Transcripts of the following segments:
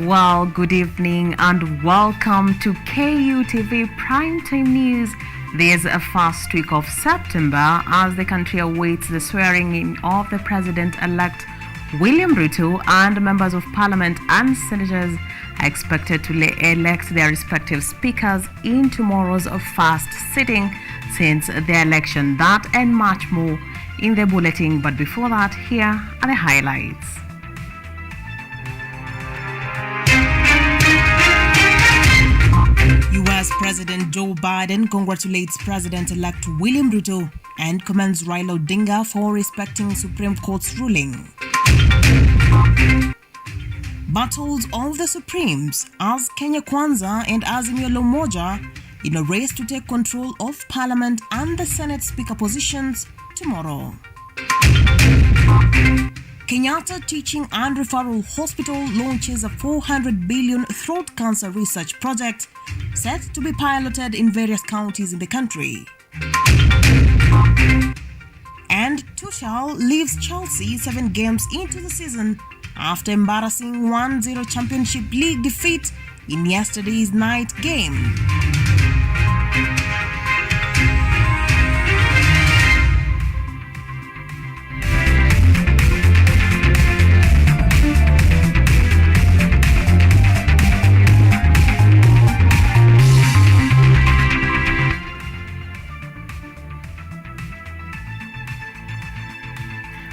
Well, good evening and welcome to KUTV Primetime News. There's a first week of September as the country awaits the swearing in of the President-elect William Ruto, and members of Parliament and senators are expected to elect their respective speakers in tomorrow's first sitting since the election. That and much more in the bulletin, but before that, here are the highlights. U.S. President Joe Biden congratulates President-elect William Ruto and commends Raila Odinga for respecting Supreme Court's ruling. Battles of the Supremes as Kenya Kwanza and Azimio la Umoja in a race to take control of Parliament and the Senate Speaker positions tomorrow. Kenyatta Teaching and Referral Hospital launches a 400 billion throat cancer research project set to be piloted in various counties in the country. And Tuchel leaves Chelsea 7 games into the season after embarrassing 1-0 Championship League defeat in yesterday's night game.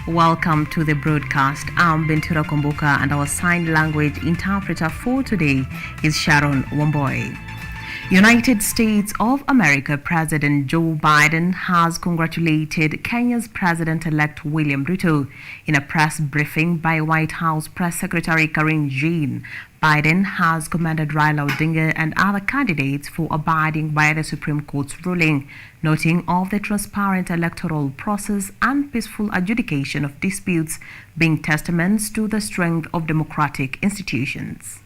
Welcome to the broadcast. I'm Bentura Kombuka and our sign language interpreter for today is Sharon Womboy. United States of America President Joe Biden has congratulated Kenya's President-elect William Ruto in a press briefing by White House Press Secretary Karine Jean. Biden has commended Raila Odinga and other candidates for abiding by the Supreme Court's ruling, noting of the transparent electoral process and peaceful adjudication of disputes being testaments to the strength of democratic institutions.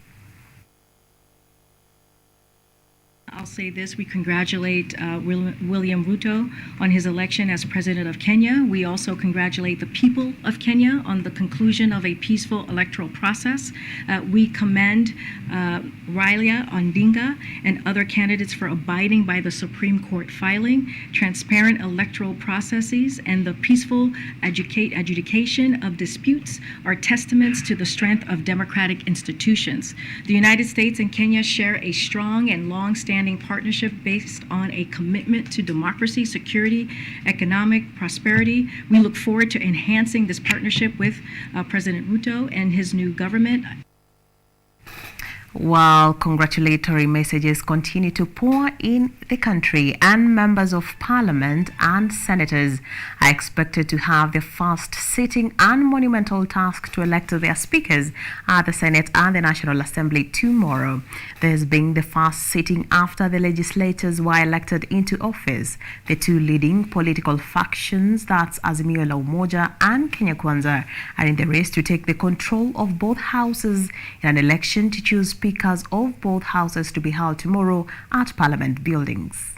I'll say this: we congratulate William Ruto on his election as President of Kenya. We also congratulate the people of Kenya on the conclusion of a peaceful electoral process. We commend Raila Odinga and other candidates for abiding by the Supreme Court filing, transparent electoral processes, and the peaceful adjudication of disputes are testaments to the strength of democratic institutions. The United States and Kenya share a strong and long-standing partnership based on a commitment to democracy, security, economic prosperity. We look forward to enhancing this partnership with President Ruto and his new government. While congratulatory messages continue to pour in the country, and members of Parliament and senators are expected to have their first sitting and monumental task to elect their speakers at the Senate and the National Assembly tomorrow. This being the first sitting after the legislators were elected into office. The two leading political factions, that's Azimio la Umoja and Kenya Kwanza, are in the race to take the control of both houses in an election to choose speakers of both houses to be held tomorrow at Parliament buildings.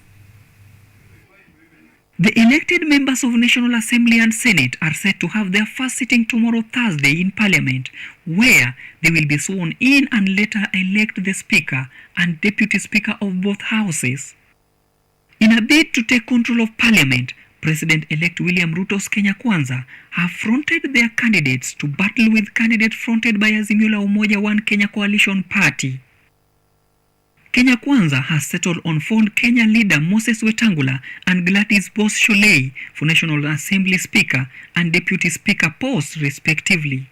The elected members of National Assembly and Senate are set to have their first sitting tomorrow Thursday in Parliament, where they will be sworn in and later elect the Speaker and Deputy Speaker of both houses. In a bid to take control of Parliament, President-elect William Ruto's Kenya Kwanza have fronted their candidates to battle with candidates fronted by Azimio la Umoja One Kenya Coalition Party. Kenya Kwanza has settled on former Kenya leader Moses Wetangula and Gladys Boss-Sholei for National Assembly Speaker and Deputy Speaker posts respectively.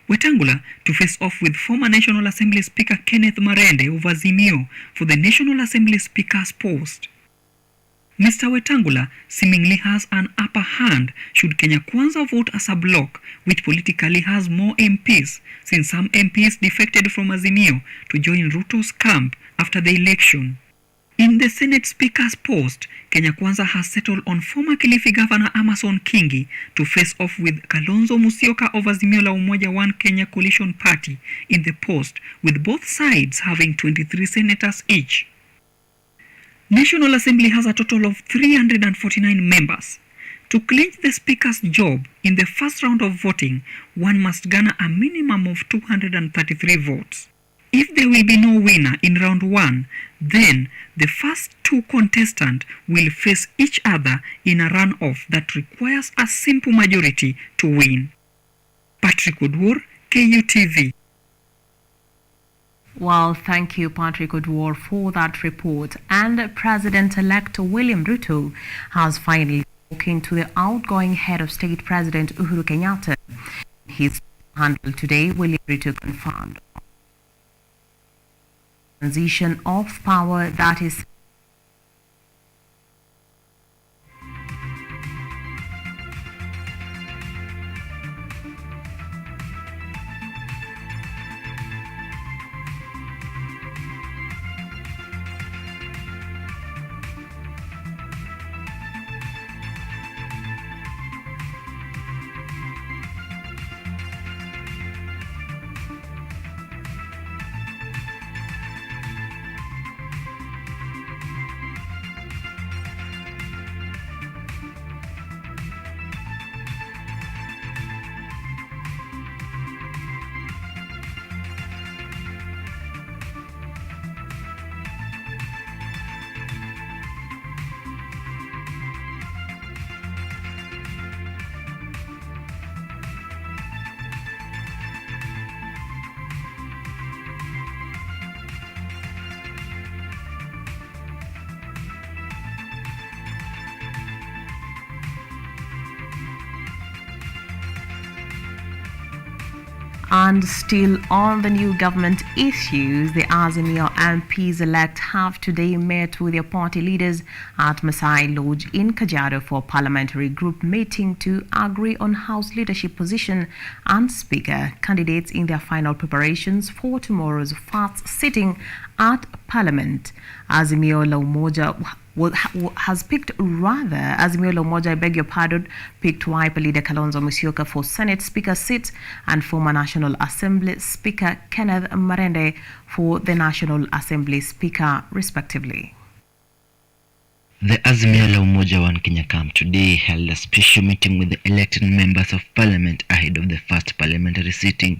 Wetangula to face off with former National Assembly Speaker Kenneth Marende of Azimio for the National Assembly Speaker's post. Mr. Wetangula seemingly has an upper hand should Kenya Kwanza vote as a bloc, which politically has more MPs, since some MPs defected from Azimio to join Ruto's camp after the election. In the Senate Speaker's post, Kenya Kwanza has settled on former Kilifi Governor Amason Kingi to face off with Kalonzo Musyoka of Azimio la Umoja One Kenya Coalition Party in the post, with both sides having 23 senators each. National Assembly has a total of 349 members. To clinch the Speaker's job in the first round of voting, one must garner a minimum of 233 votes. If there will be no winner in round 1, then the first 2 contestants will face each other in a run-off that requires a simple majority to win. Patrick Odwor, KUTV. Well, thank you, Patrick Odwor, for that report. And President-elect William Ruto has finally spoken to the outgoing head of state, President Uhuru Kenyatta. His handle today, William Ruto confirmed transition of power that is And still on the new government issues, the Azimio MPs-elect have today met with their party leaders at Masai Lodge in Kajiado for a parliamentary group meeting to agree on House leadership position and Speaker candidates in their final preparations for tomorrow's first sitting at Parliament. Azimio La Umoja picked Wiper leader Kalonzo Musyoka for Senate Speaker seat and former National Assembly Speaker Kenneth Marende for the National Assembly Speaker, respectively. The Azimio La Umoja One Kenya camp today held a special meeting with the elected members of Parliament ahead of the first parliamentary sitting.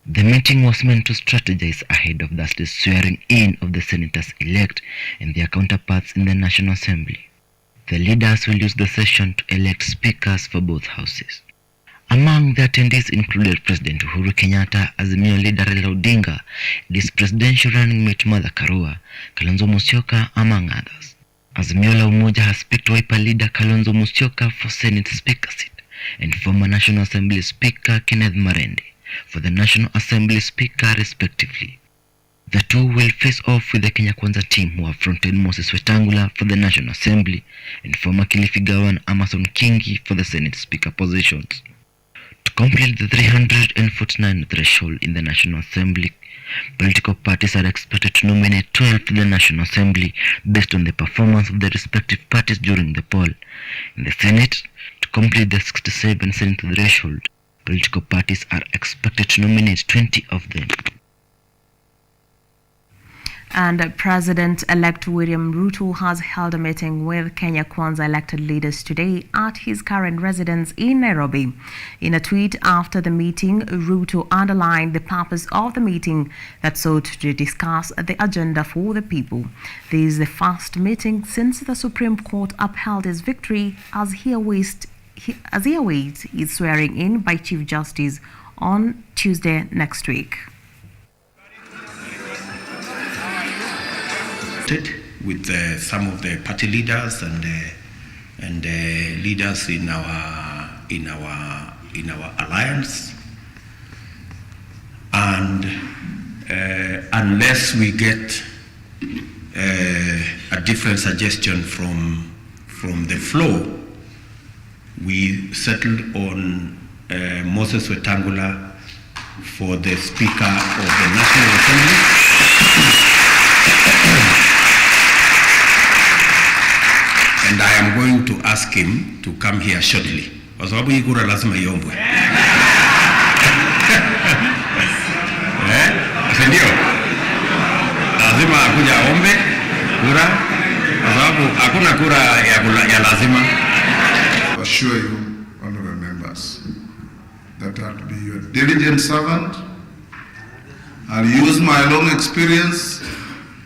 The meeting was meant to strategize ahead of the swearing in of the senators-elect and their counterparts in the National Assembly. The leaders will use the session to elect speakers for both houses. Among the attendees included President Uhuru Kenyatta, Azimio leader Raila Odinga, this presidential running mate Martha Karua, Kalonzo Musyoka, among others. Azimio La Umoja has picked Wiper leader Kalonzo Musyoka for Senate Speaker seat and former National Assembly Speaker Kenneth Marende for the National Assembly Speaker, respectively. The two will face off with the Kenya Kwanza team, who have fronted Moses Wetangula for the National Assembly and former Kilifi Governor Amason Kingi for the Senate Speaker positions. To complete the 349 threshold in the National Assembly, political parties are expected to nominate 12 to the National Assembly based on the performance of the respective parties during the poll. In the Senate, to complete the 67 Senate threshold, political parties are expected to nominate 20 of them. And President-elect William Ruto has held a meeting with Kenya Kwanza elected leaders today at his current residence in Nairobi. In a tweet after the meeting, Ruto underlined the purpose of the meeting that sought to discuss the agenda for the people. This is the first meeting since the Supreme Court upheld his victory as he awaits his swearing in by Chief Justice on Tuesday next week. With some of the party leaders and leaders in our alliance, and unless we get a different suggestion from the floor, we settled on Moses Wetangula for the Speaker of the National Assembly. And I am going to ask him to come here shortly. Kwa sababu hii kura lazima iombwe. Ndio. Lazima akuja aombe kura kwa sababu hakuna kura ya lazima. I assure you, honorable members, that I will be your diligent servant I'll use my long experience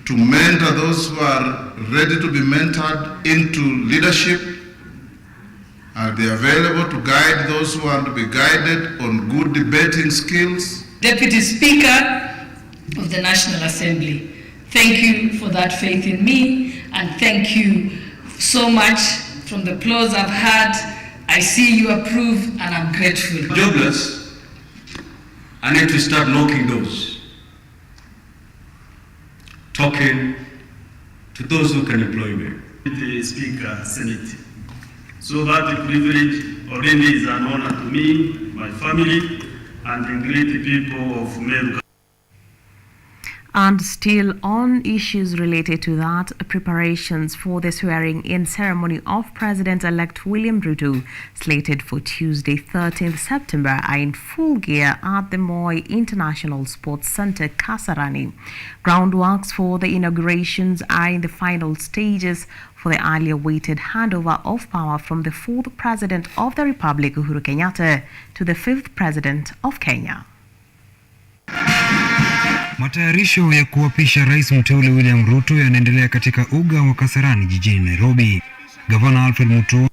to mentor those who are ready to be mentored into leadership. I'll be available to guide those who want to be guided on good debating skills. Deputy Speaker of the National Assembly, thank you for that faith in me, and thank you so much. From the applause I've had, I see you approve, and I'm grateful. Jobless, I need to start knocking doors, talking to those who can employ me. The Speaker, Senate. So that privilege already is an honor to me, my family, and the great people of Meru. And still on issues related to that, preparations for the swearing-in ceremony of President-elect William Ruto, slated for Tuesday, 13th September, are in full gear at the Moi International Sports Centre, Kasarani. Groundworks for the inaugurations are in the final stages for the earlier awaited handover of power from the 4th President of the Republic, Uhuru Kenyatta, to the 5th President of Kenya. Matayarisho ya kuapisha rais mteule William Ruto yanaendelea katika uga wa Kasarani jijini Nairobi. Gavana Alfred Mutua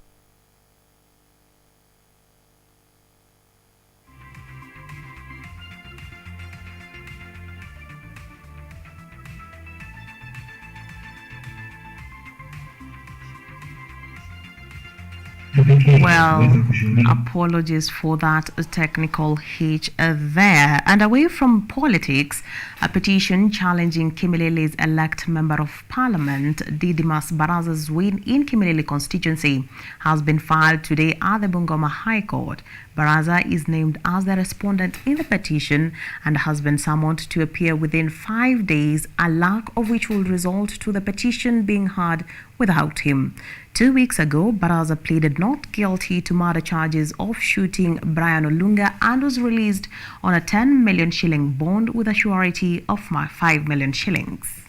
Well, apologies for that technical hitch there. And away from politics, a petition challenging Kimilili's elect Member of Parliament, Didymus Baraza's win in Kimilili constituency, has been filed today at the Bungoma High Court. Baraza is named as the respondent in the petition and has been summoned to appear within 5 days, a lack of which will result to the petition being heard without him. 2 weeks ago, Baraza pleaded not guilty to murder charges of shooting Brian Olunga and was released on a 10 million shilling bond with a surety of 5 million shillings.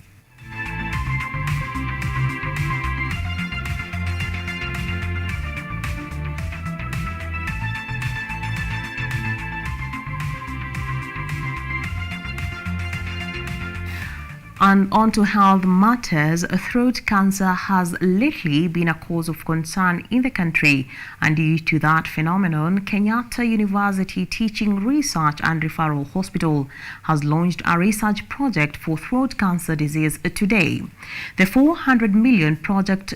And on to health matters, throat cancer has lately been a cause of concern in the country, and due to that phenomenon, Kenyatta University Teaching Research and Referral Hospital has launched a research project for throat cancer disease today. The 400 million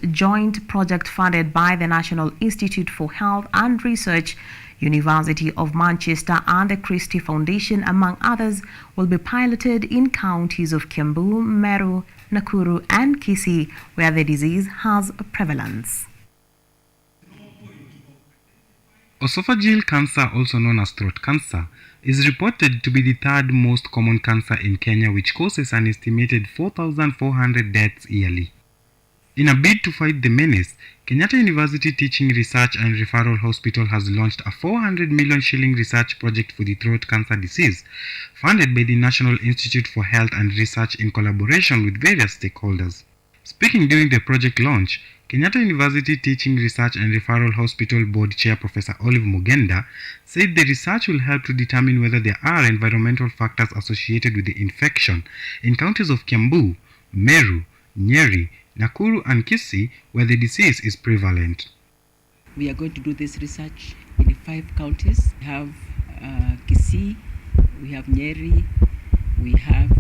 joint project funded by the National Institute for Health and Research, University of Manchester and the Christie Foundation, among others, will be piloted in counties of Kiambu, Meru, Nakuru and Kisii, where the disease has a prevalence. Esophageal cancer, also known as throat cancer, is reported to be the third most common cancer in Kenya, which causes an estimated 4,400 deaths yearly. In a bid to fight the menace, Kenyatta University Teaching Research and Referral Hospital has launched a 400 million shilling research project for the throat cancer disease, funded by the National Institute for Health and Research in collaboration with various stakeholders. Speaking during the project launch, Kenyatta University Teaching Research and Referral Hospital Board Chair Professor Olive Mugenda said the research will help to determine whether there are environmental factors associated with the infection in counties of Kiambu, Meru, Nyeri, Nakuru and Kisii, where the disease is prevalent. We are going to do this research in 5 counties. We have Kisii, we have Nyeri, we have,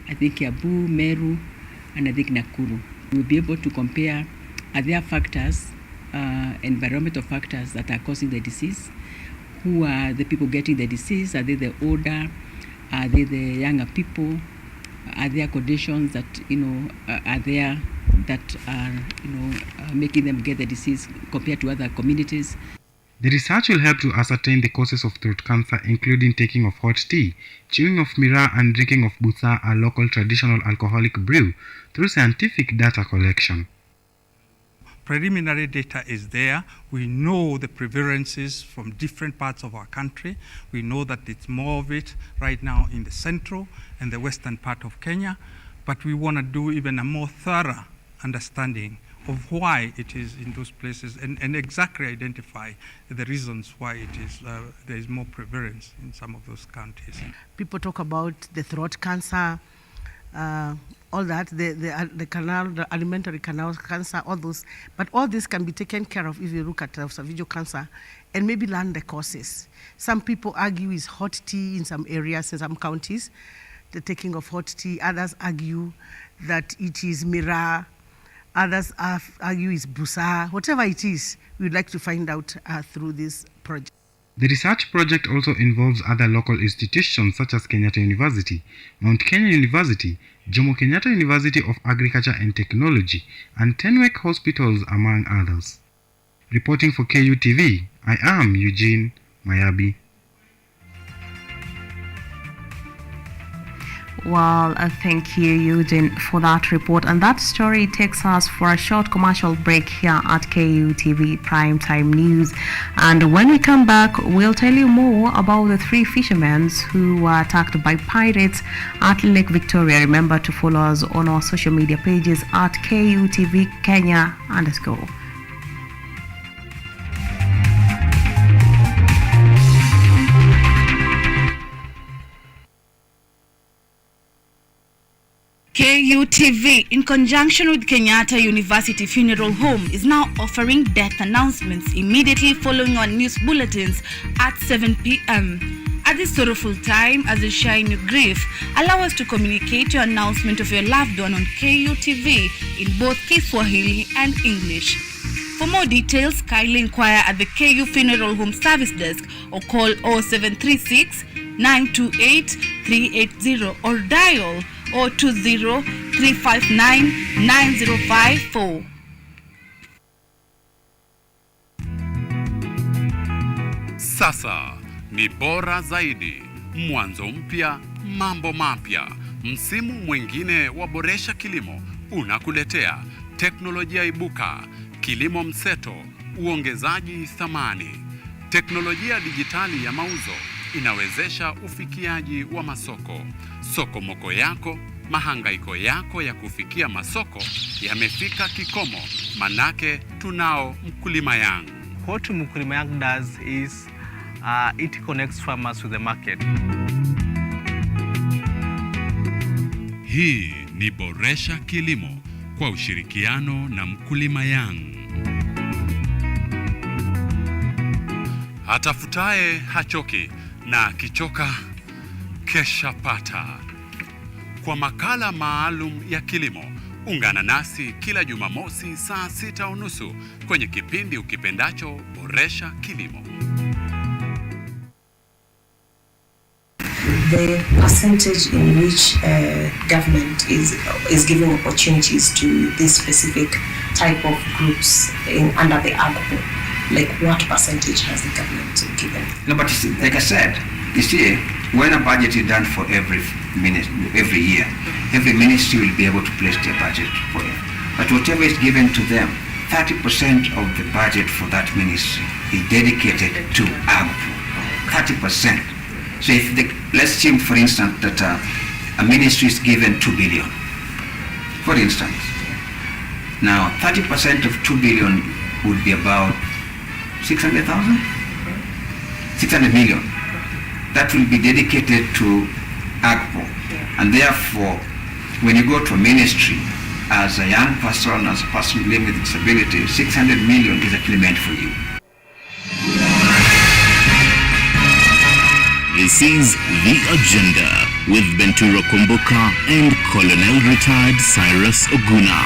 I think, Kiambu, Meru, and I think Nakuru. We'll be able to compare, are there factors, environmental factors that are causing the disease? Who are the people getting the disease? Are they the older? Are they the younger people? Are there conditions that, are there that are, making them get the disease compared to other communities? The research will help to ascertain the causes of throat cancer, including taking of hot tea, chewing of miraa, and drinking of butha, a local traditional alcoholic brew, through scientific data collection. Preliminary data is there. We know the prevalences from different parts of our country. We know that it's more of it right now in the central and the western part of Kenya, but we want to do even a more thorough understanding of why it is in those places and exactly identify the reasons why it is there is more prevalence in some of those counties. People talk about the throat cancer, all that, the canal, the alimentary canal cancer, all those. But all this can be taken care of if you look at esophageal cancer and maybe learn the causes. Some people argue it's hot tea in some areas, in some counties, the taking of hot tea. Others argue that it is Mira. Others argue it's Busa. Whatever it is, we would like to find out through this project. The research project also involves other local institutions such as Kenyatta University, Mount Kenya University, Jomo Kenyatta University of Agriculture and Technology, and Tenwek Hospitals, among others. Reporting for KUTV, I am Eugene Mayabi. Well, thank you, Eugene, for that report. And that story takes us for a short commercial break here at KUTV Primetime News. And when we come back, we'll tell you more about the 3 fishermen who were attacked by pirates at Lake Victoria. Remember to follow us on our social media pages at KUTV Kenya _. KUTV, in conjunction with Kenyatta University Funeral Home, is now offering death announcements immediately following our news bulletins at 7 p.m. At this sorrowful time, as you share in your grief, allow us to communicate your announcement of your loved one on KUTV in both Kiswahili and English. For more details, kindly inquire at the KU Funeral Home Service Desk or call 0736 928 380 or dial 020-359-9054. Sasa ni bora zaidi. Mwanzo mpya, mambo mapya. Msimu mwingine wa Boresha Kilimo unakuletea teknolojia ibuka, kilimo mseto, uongezaji thamani. Teknolojia dijitali ya mauzo inawezesha ufikiaji wa masoko. Soko moko yako, mahangaiko yako ya kufikia masoko yamefika kikomo, manake tunao Mkulima Young. What Mkulima Young does is it connects farmers with the market. Hii ni Boresha Kilimo kwa ushirikiano na Mkulima Young. Atafutaye hachoki na kichoka kesha pata. Kwa makala maalum ya kilimo, ungana nasi kila Jumamosi saa 6:30 kwenye kipindi ukipendacho Boresha Kilimo. The percentage in which government is giving opportunities to this specific type of groups under the AGPO, like what percentage has the government given? No, but like I said, you see, when a budget is done for every year, every ministry will be able to place their budget for it. But whatever is given to them, 30% of the budget for that ministry is dedicated to AGPO. 30%. So if let's assume, for instance, that a ministry is given 2 billion, for instance. Now, 30% of 2 billion would be about 600,000? 600 million. That will be dedicated to AGPO. And therefore, when you go to a ministry, as a young person, as a person living with disability, 600 million is actually meant for you. This is The Agenda with Benturo Kumbuka and Colonel Retired Cyrus Oguna.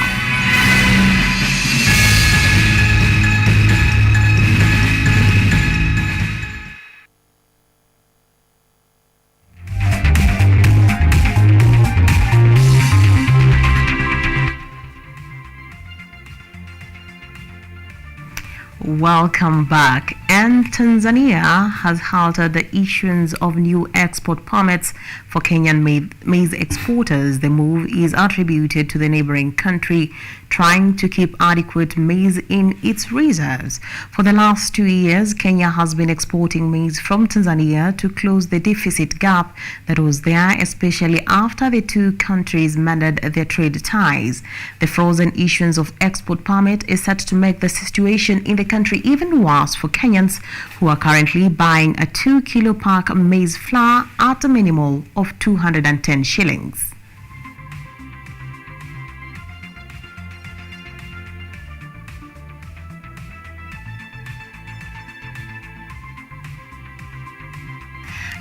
Welcome back. And Tanzania has halted the issuance of new export permits For Kenyan maize exporters, the move is attributed to the neighboring country trying to keep adequate maize in its reserves. For the last 2 years, Kenya has been exporting maize from Tanzania to close the deficit gap that was there, especially after the two countries mended their trade ties. The frozen issuance of export permit is set to make the situation in the country even worse for Kenyans who are currently buying a 2-kilo pack of maize flour at a minimal of 210 shillings.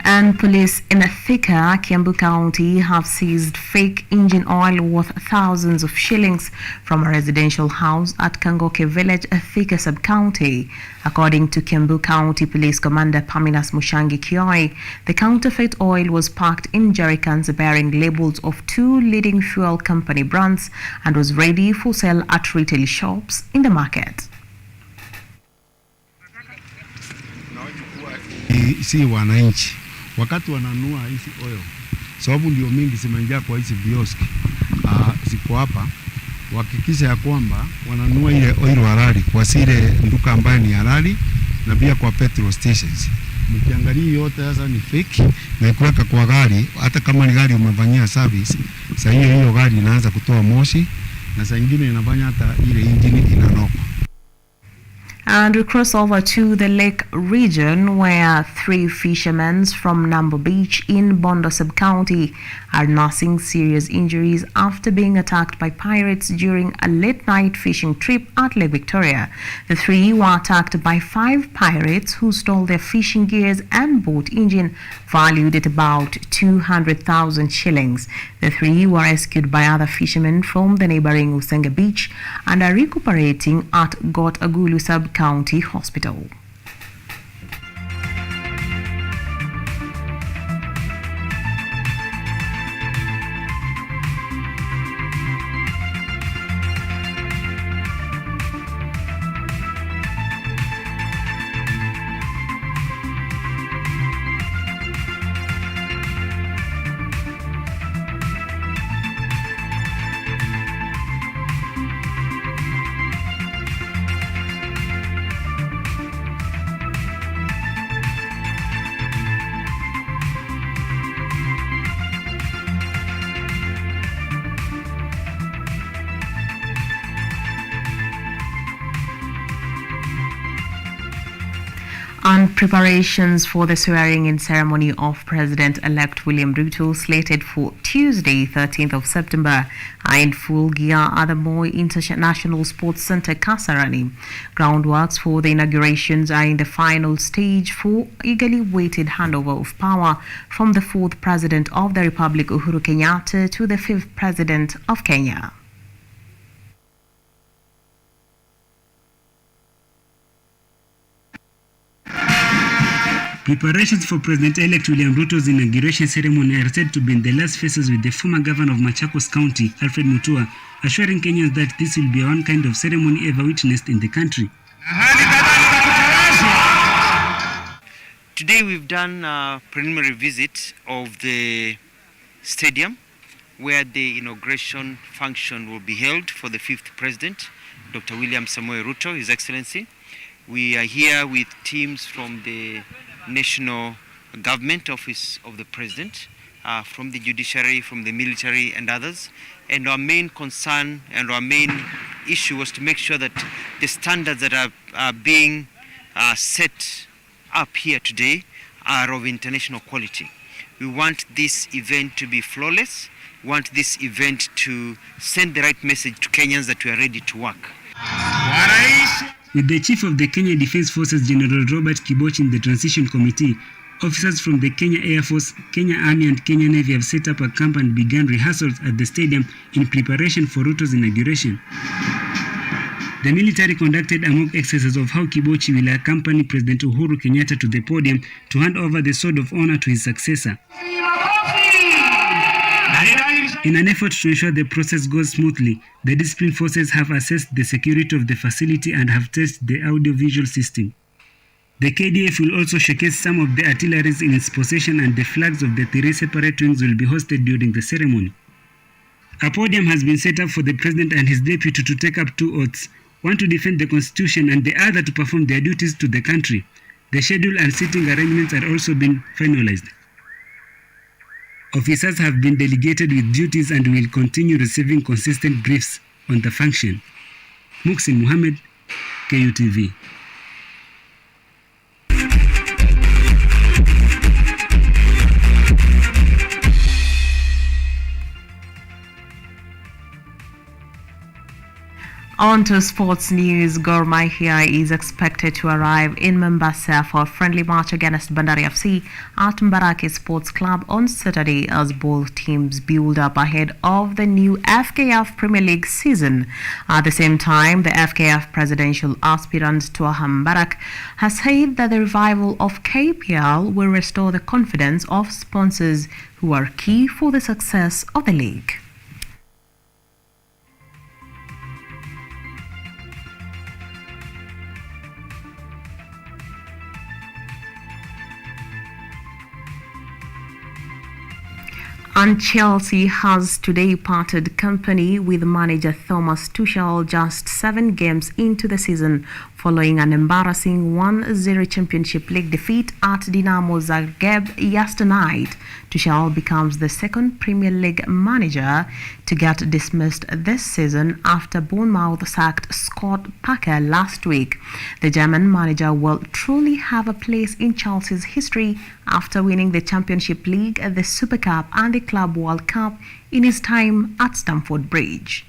And police in Thika, Kiambu County, have seized fake engine oil worth thousands of shillings from a residential house at Kangoke Village, Thika Sub-County. According to Kiambu County Police Commander Paminas Mushangi Kioi, the counterfeit oil was packed in jerrycans bearing labels of 2 leading fuel company brands and was ready for sale at retail shops in the market. Si wananchi wakati wananua hizi oil, sababu ndio mingi zimenjaa kwa hizi vioski ziko hapa, wahakikisha ya kwamba wananua ile oil halali kwa zile nduka ambayo ni halali na pia kwa petrol stations. Mkiangalia yote sasa ni fake na kuweka kwa gari, hata kama ni gari umefanyia service, sasa hiyo gari inaanza kutoa moshi na saa nyingine inafanya hata ile engine inanoka. And we cross over to the lake region where 3 fishermen from Nambo Beach in Bondo Sub-County are nursing serious injuries after being attacked by pirates during a late-night fishing trip at Lake Victoria. The 3 were attacked by 5 pirates who stole their fishing gears and boat engine valued at about 200,000 shillings. The 3 were rescued by other fishermen from the neighboring Usenga Beach and are recuperating at Got Agulu Sub-County Hospital. And preparations for the swearing-in ceremony of President-elect William Ruto, slated for Tuesday, 13th of September, are in full gear at the Moi International Sports Centre, Kasarani. Groundworks for the inaugurations are in the final stage for eagerly waited handover of power from the 4th President of the Republic, Uhuru Kenyatta, to the 5th President of Kenya. Preparations for President-elect William Ruto's inauguration ceremony are said to be in the last phases, with the former governor of Machakos County, Alfred Mutua, assuring Kenyans that this will be one kind of ceremony ever witnessed in the country. Today we've done a preliminary visit of the stadium where the inauguration function will be held for the 5th President, Dr. William Samoei Ruto, His Excellency. We are here with teams from the National Government Office of the President, from the judiciary, from the military and others. And our main concern and our main issue was to make sure that the standards that are being set up here today are of international quality. We want this event to be flawless. We want this event to send the right message to Kenyans that we are ready to work. With the Chief of the Kenya Defence Forces, General Robert Kibochi, in the Transition Committee, officers from the Kenya Air Force, Kenya Army and Kenya Navy have set up a camp and began rehearsals at the stadium in preparation for Ruto's inauguration. The military conducted a mock exercise of how Kibochi will accompany President Uhuru Kenyatta to the podium to hand over the sword of honor to his successor. In an effort to ensure the process goes smoothly, the discipline forces have assessed the security of the facility and have tested the audio-visual system. The KDF will also showcase some of the artilleries in its possession, and the flags of the 3 separate wings will be hosted during the ceremony. A podium has been set up for the President and his deputy to take up 2 oaths, one to defend the Constitution and the other to perform their duties to the country. The schedule and seating arrangements are also been finalized. Officers have been delegated with duties and will continue receiving consistent briefs on the function. Muhsin Mohammed, KUTV. On to sports news. Gor Mahia is expected to arrive in Mombasa for a friendly match against Bandari FC at Mbaraki Sports Club on Saturday as both teams build up ahead of the new FKF Premier League season. At the same time, the FKF presidential aspirant Twaha Mbarak has said that the revival of KPL will restore the confidence of sponsors who are key for the success of the league. And Chelsea has today parted company with manager Thomas Tuchel just 7 games into the season following an embarrassing 1-0 Championship League defeat at Dinamo Zagreb yesterday night. Tuchel becomes the second Premier League manager to get dismissed this season after Bournemouth sacked Scott Parker last week. The German manager will truly have a place in Chelsea's history after winning the Championship League, the Super Cup and the Club World Cup in his time at Stamford Bridge.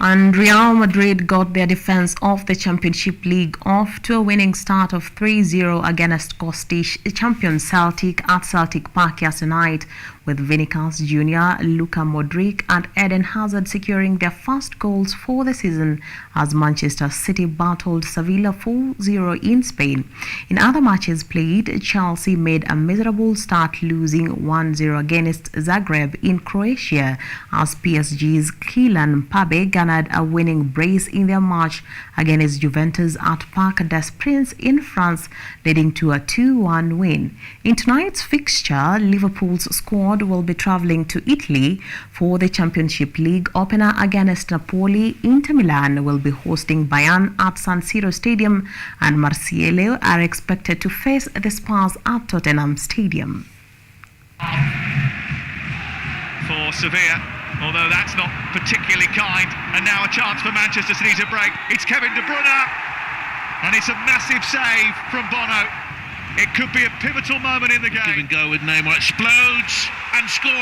And Real Madrid got their defense of the Championship League off to a winning start of 3-0 against Scottish champion Celtic at Celtic Park yesterday night, with Vinicius Jr., Luka Modric and Eden Hazard securing their first goals for the season as Manchester City battled Sevilla 4-0 in Spain. In other matches played, Chelsea made a miserable start, losing 1-0 against Zagreb in Croatia as PSG's Kylian Mbappe garnered a winning brace in their match against Juventus at Parc des Princes in France, leading to a 2-1 win. In tonight's fixture, Liverpool's squad will be travelling to Italy for the Championship League opener against Napoli. Inter Milan will be hosting Bayern at San Siro Stadium, and Marseille are expected to face the Spurs at Tottenham Stadium. For Sevilla, although that's not particularly kind, and now a chance for Manchester City to break. It's Kevin De Bruyne, and it's a massive save from Bono. It could be a pivotal moment in the game. Give and go with Neymar, explodes and scores.